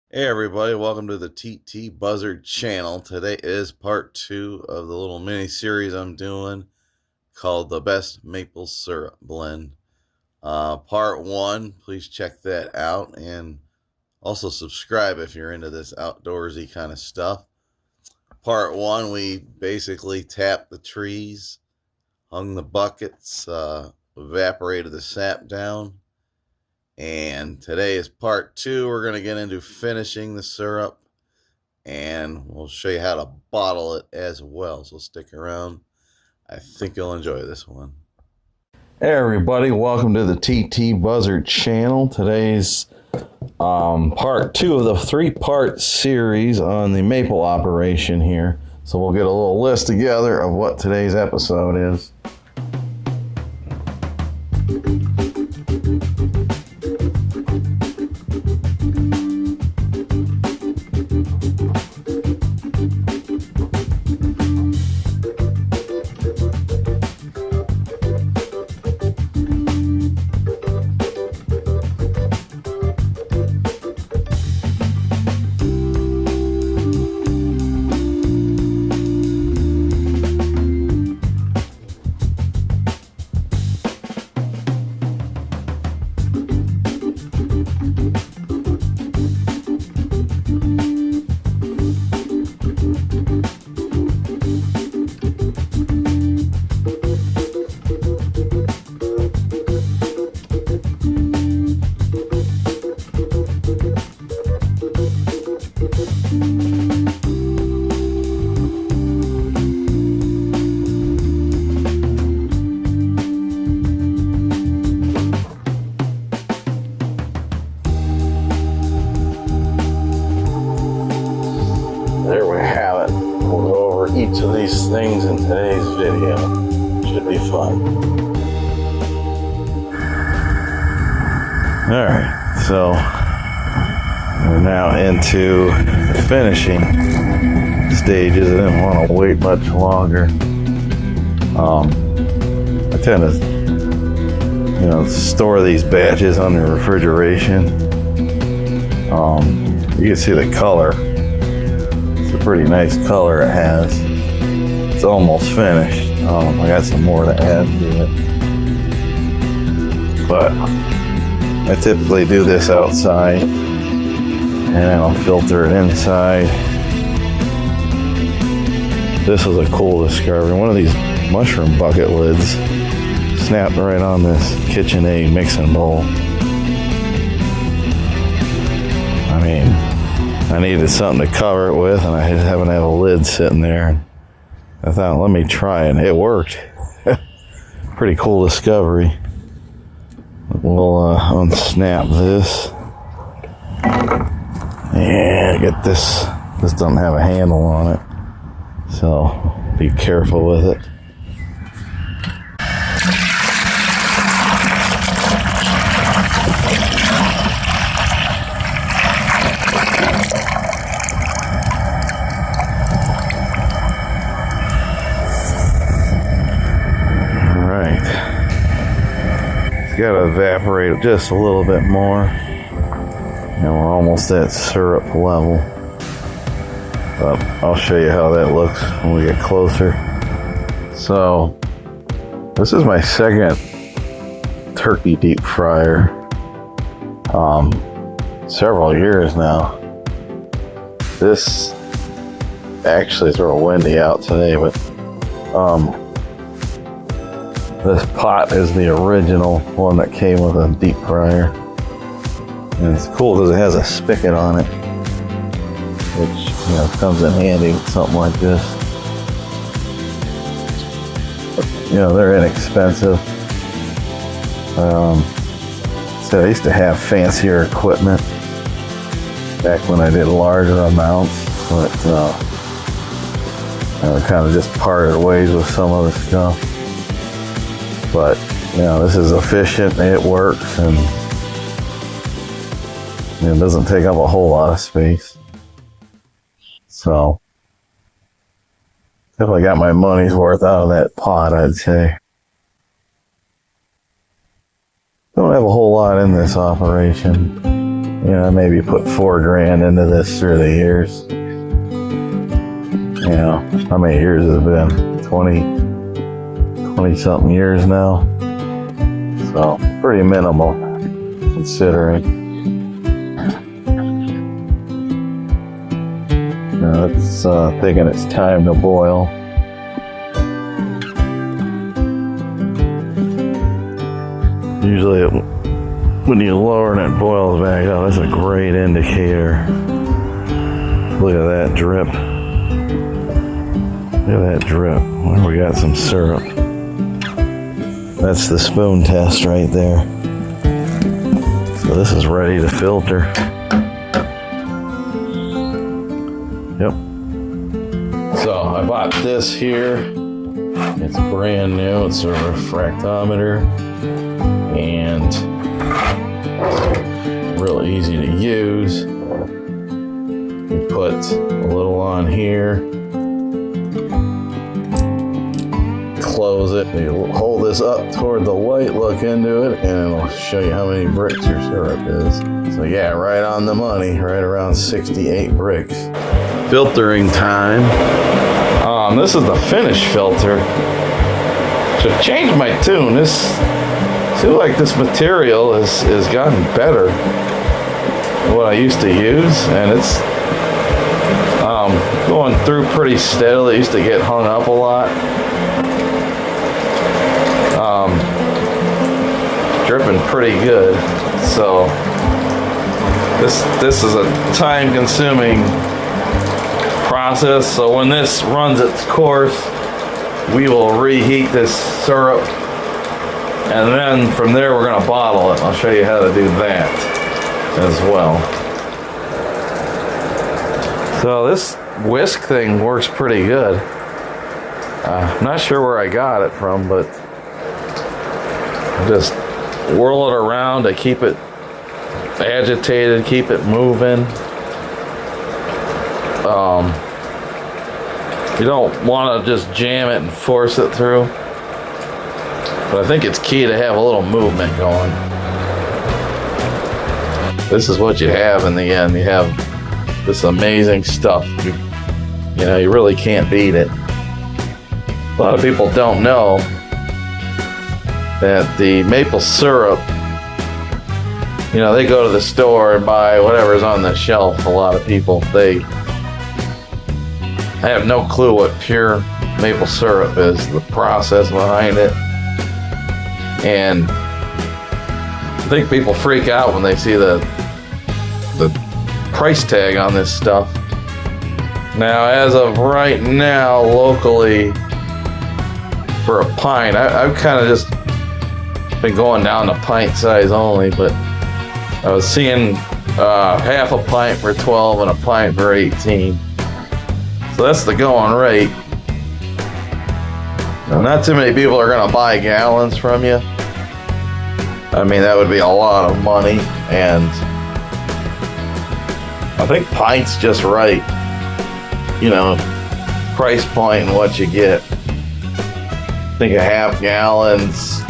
Hey everybody, welcome to the TT Buzzard channel. Today is part 2 of the little mini series I'm doing called the Best Maple Syrup Blend. Part 1, please check that out and also subscribe if you're into this outdoorsy kind of stuff. Part 1, we basically tapped the trees, hung the buckets, evaporated the sap down. And today is part 2. We're going to get into finishing the syrup, and we'll show you how to bottle it as well. So stick around. I think you'll enjoy this one. Hey everybody, welcome to the TT Buzzard channel. Today's part 2 of the 3-part series on the maple operation here. So we'll get a little list together of what today's episode is. There we have it. We'll go over each of these things in today's video. Should be fun. Alright, so we're now into the finishing stages. I didn't want to wait much longer. I tend to store these batches under refrigeration. You can see the color. It's a pretty nice color it has. It's almost finished. I got some more to add to it. But I typically do this outside and then I'll filter it inside. This was a cool discovery. One of these mushroom bucket lids snapped right on this KitchenAid mixing bowl. I mean, I needed something to cover it with, and I haven't had a lid sitting there. I thought, let me try it. It worked. Pretty cool discovery. We'll unsnap this. Yeah, get this. This doesn't have a handle on it, so be careful with it. Got to evaporate just a little bit more, and we're almost at syrup level. But I'll show you how that looks when we get closer. So this is my second turkey deep fryer. Several years now. This actually is a little windy out today, but this pot is the original one that came with a deep fryer. And it's cool because it has a spigot on it, which comes in handy with something like this. They're inexpensive. So I used to have fancier equipment back when I did larger amounts, but I kind of just parted ways with some of the stuff. But, this is efficient, it works, and it doesn't take up a whole lot of space. So, definitely got my money's worth out of that pot, I'd say. Don't have a whole lot in this operation. You know, I maybe put $4 grand into this through the years. You know, how many years has it been? 20 something years now. So pretty minimal considering. Now it's thinking it's time to boil. Usually when you lower and it boils back up, that's a great indicator. Look at that drip. Look at that drip. Well, we got some syrup. That's the spoon test right there. So this is ready to filter. Yep. So I bought this here. It's brand new. It's a refractometer. And real easy to use. You put a little on here. Close it. You hold this up toward the light, look into it, and it'll show you how many bricks your syrup is. So yeah, right on the money, right around 68 bricks. Filtering time. This is the finish filter. Should change my tune. This seems like this material has gotten better than what I used to use, and it's going through pretty steadily. It used to get hung up a lot. Dripping pretty good. So this is a time-consuming process. So when this runs its course, we will reheat this syrup, and then from there we're going to bottle it. I'll show you how to do that as well. So this whisk thing works pretty good. I'm not sure where I got it from, but just whirl it around to keep it agitated, keep it moving. You don't want to just jam it and force it through, but I think it's key to have a little movement going. This is what you have in the end. You have this amazing stuff. You know, you really can't beat it. A lot of people don't know that the maple syrup, you know, they go to the store and buy whatever's on the shelf. A lot of people, I have no clue what pure maple syrup is, the process behind it. And I think people freak out when they see the price tag on this stuff. Now, as of right now, locally, for a pint, I've kind of just been going down to pint size only, but I was seeing half a pint for 12 and a pint for 18. So that's the going rate. Now, not too many people are going to buy gallons from you. I mean, that would be a lot of money, and I think pint's just right. You know, price point and what you get. I think a half gallon's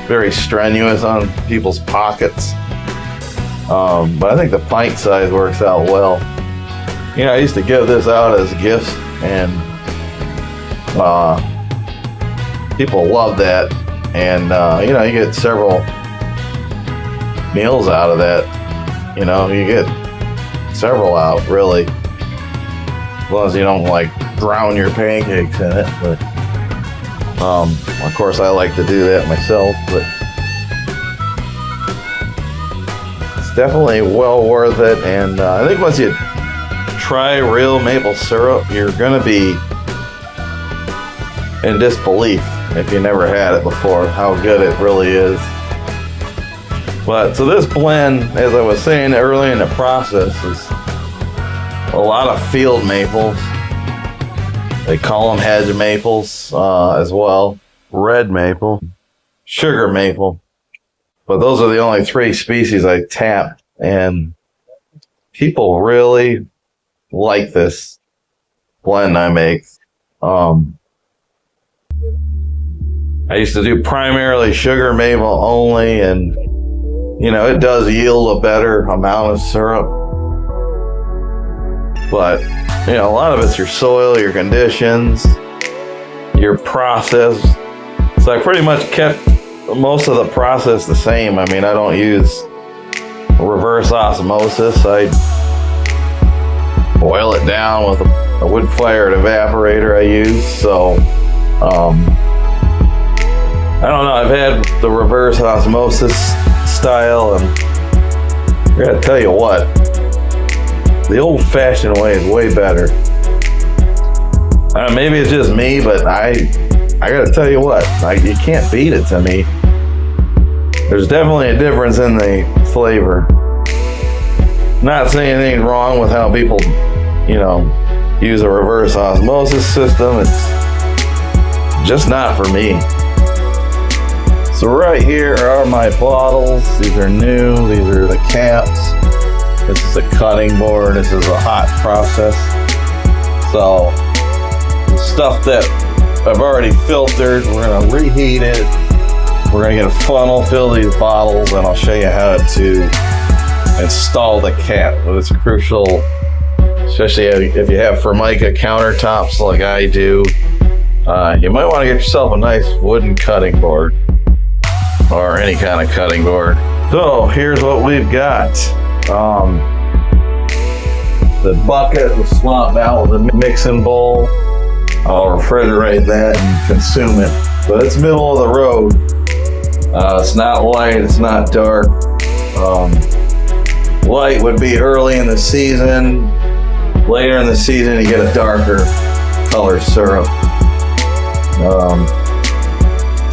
very strenuous on people's pockets. But I think the pint size works out well. You know, I used to give this out as gifts, and people love that. And, you know, you get several meals out of that. You know, you get several out, really. As long as you don't, like, drown your pancakes in it. But, of course, I like to do that myself. But it's definitely well worth it. And I think once you try real maple syrup, you're going to be in disbelief if you never had it before, how good it really is. But so this blend, as I was saying early in the process, is a lot of field maples. They call them hedge maples as well. Red maple, sugar maple. But those are the only three species I tapped, and people really like this blend I make. I used to do primarily sugar maple only, and you know, it does yield a better amount of syrup. But, you know, a lot of it's your soil, your conditions, your process. So I pretty much kept most of the process the same. I mean, I don't use reverse osmosis. I boil it down with a wood-fired evaporator I use. So, I don't know. I've had the reverse osmosis style, and I gotta tell you what, the old-fashioned way is way better. Maybe it's just me, but I gotta tell you what, you can't beat it to me. There's definitely a difference in the flavor. Not saying anything wrong with how people, you know, use a reverse osmosis system. It's just not for me. So right here are my bottles. These are new. These are the caps. This is a cutting board. This is a hot process. So the stuff that I've already filtered, we're gonna reheat it. We're gonna get a funnel, fill these bottles, and I'll show you how to install the cap. It's crucial, especially if you have Formica countertops like I do. You might want to get yourself a nice wooden cutting board, or any kind of cutting board. So here's what we've got. The bucket was swapped out with a mixing bowl. I'll refrigerate that and consume it. But it's middle of the road. It's not light, it's not dark. Light would be early in the season. Later in the season, you get a darker color syrup.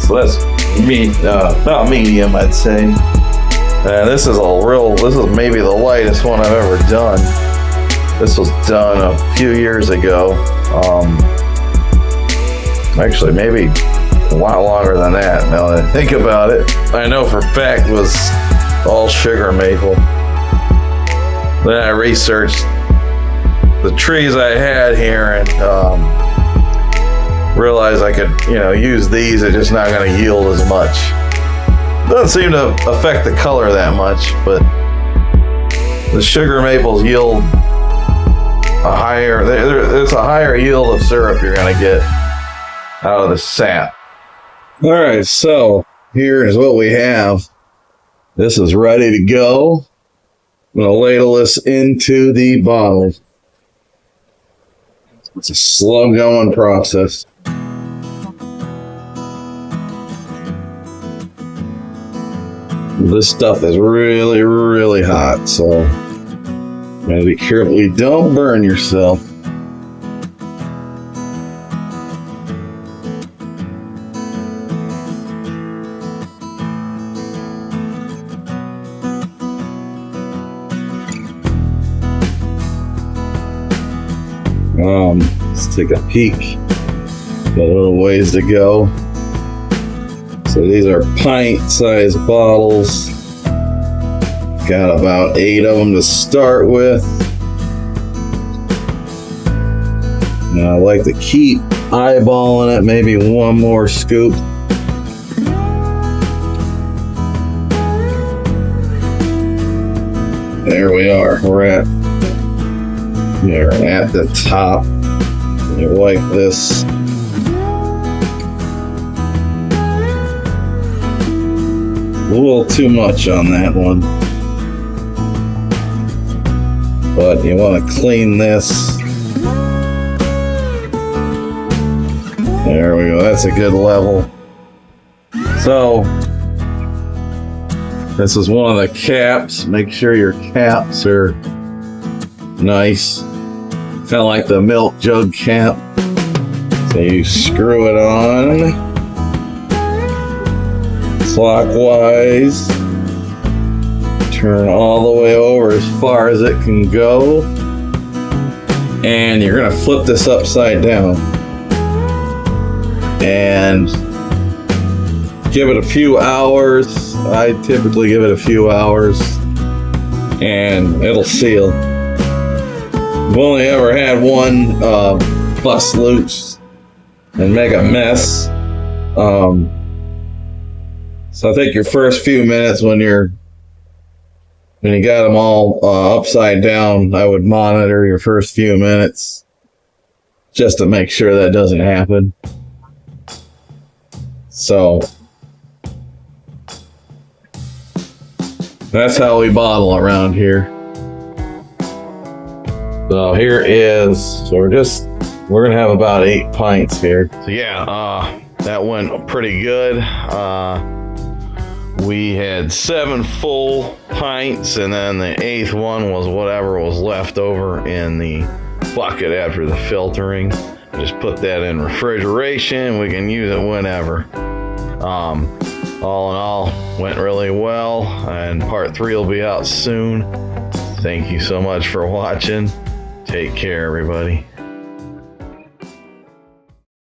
So that's about medium, I'd say. This is maybe the lightest one I've ever done. This was done a few years ago. Actually, maybe a lot longer than that, now that I think about it. I know for a fact it was all sugar maple. Then I researched the trees I had here and realized I could, you know, use these. They're just not going to yield as much. Doesn't seem to affect the color that much, but the sugar maples yield a higher, there's a higher yield of syrup you're going to get out of the sap. All right, so here is what we have. This is ready to go. I'm going to ladle this into the bottle. It's a slow going process. This stuff is really, really hot, so you gotta be careful you don't burn yourself. Let's take a peek. Got a little ways to go. So these are pint-sized bottles. Got about 8 of them to start with. And I like to keep eyeballing it, maybe one more scoop. There we are. We're at the top. You wipe this. A little too much on that one. But you want to clean this. There we go. That's a good level. So, this is one of the caps. Make sure your caps are nice. Kind of like the milk jug cap. So you screw it on clockwise. Turn all the way over as far as it can go. And you're going to flip this upside down. And give it a few hours. I typically give it a few hours. And it'll seal. I've only ever had one bust loose and make a mess. So I think your first few minutes when you're When you got them all upside down, I would monitor your first few minutes just to make sure that doesn't happen. So that's how we bottle around here. So here is, so we're gonna have about 8 pints here. So yeah, that went pretty good. We had 7 full pints, and then the 8th one was whatever was left over in the bucket after the filtering. Just put that in refrigeration. We can use it whenever. All in all, went really well, and part 3 will be out soon. Thank you so much for watching. Take care, everybody.